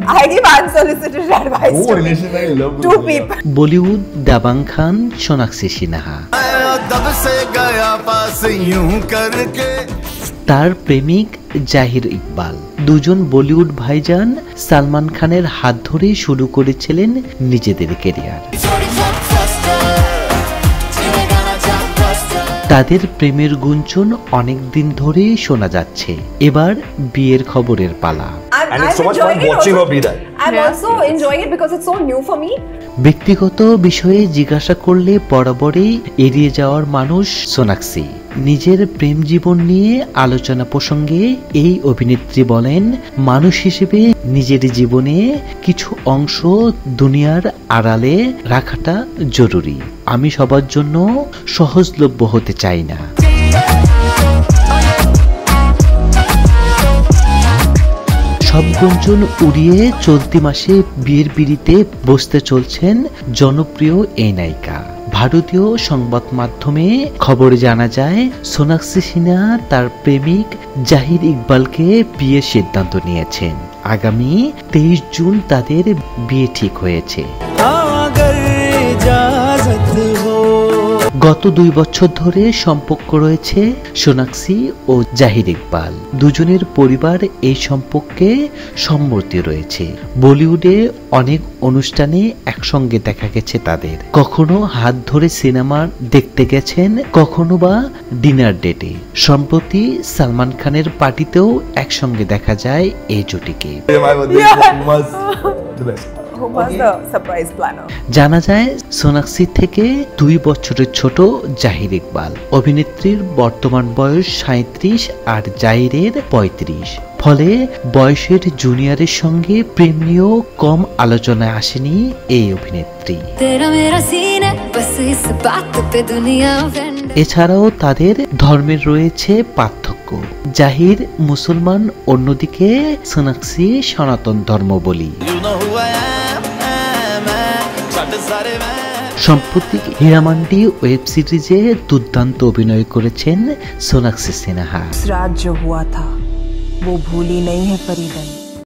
I give unsolicited advice to people. Bollywood Dabangg খান সোনাক্ষী সিনহা, তার প্রেমিক জাহির ইকবাল, দুজন বলিউড ভাইজান সালমান খানের হাত ধরে শুরু করেছিলেন নিজেদের ক্যারিয়ার। তাদের প্রেমের গুঞ্জন অনেক দিন ধরে শোনা যাচ্ছে। এবার বিয়ের খবরের পালা। And it's so much fun watching her be that. I'm also enjoying it because it's so new for me. ব্যক্তিগত বিষয়ে জিজ্ঞাসা করলে বরাবরই এড়িয়ে যাওয়ার মানুষ সোনাক্ষী। নিজের প্রেম জীবন নিয়ে আলোচনা প্রসঙ্গে এই অভিনেত্রী বলেন, মানুষ হিসেবে নিজের জীবনে কিছু অংশ দুনিয়ার আড়ালে রাখাটা জরুরি। আমি সবার জন্য সহজলভ্য হতে চাই না। সব গুঞ্জন উড়িয়ে চলতি মাসে বিয়ের পিঁড়িতে বসতে চলছেন জনপ্রিয় এই নায়িকা। ভারতীয় সংবাদ মাধ্যমে খবরে জানা যায়, সোনাক্ষী সিনহা তার প্রেমিক জাহির ইকবালকে বিয়ের সিদ্ধান্ত নিয়েছেন। আগামী 23 জুন তাদের বিয়ে ঠিক হয়েছে। গত 2 বছর ধরে সম্পর্ক রয়েছে সোনাক্ষী ও জাহির ইকবাল। দুজনের পরিবার এই সম্পর্কে সম্মতি রয়েছে। বলিউডে অনেক অনুষ্ঠানে একসঙ্গে দেখা গেছে তাদের। কখনো হাত ধরে সিনেমা দেখতে গেছেন, কখনো বা ডিনার ডেটে। সম্প্রতি সালমান খানের পার্টিতেও একসঙ্গে দেখা যায় এই জুটিকে। জানা যায়, সোনাক্ষী থেকে 2 বছরের ছোট জাহির ইকবাল। অভিনেত্রীর বর্তমান বয়স 37 আর জাহিরের 35। ফলে বয়সের জুনিয়রের সঙ্গে প্রেম নিয়েও কম আলোচনায় আসেনি এই অভিনেত্রী। এছাড়াও তাদের ধর্মের রয়েছে পার্থক্য। জাহির মুসলমান, অন্যদিকে সোনাক্ষী সনাতন ধর্মাবলম্বী। সম্প্রতি হীরামান্ডি ওয়েব সিরিজে দুর্দান্ত অভিনয় করেছেন সোনাক্ষী সিনহা। रात जो हुआ था वो भूली नहीं है फरीदन।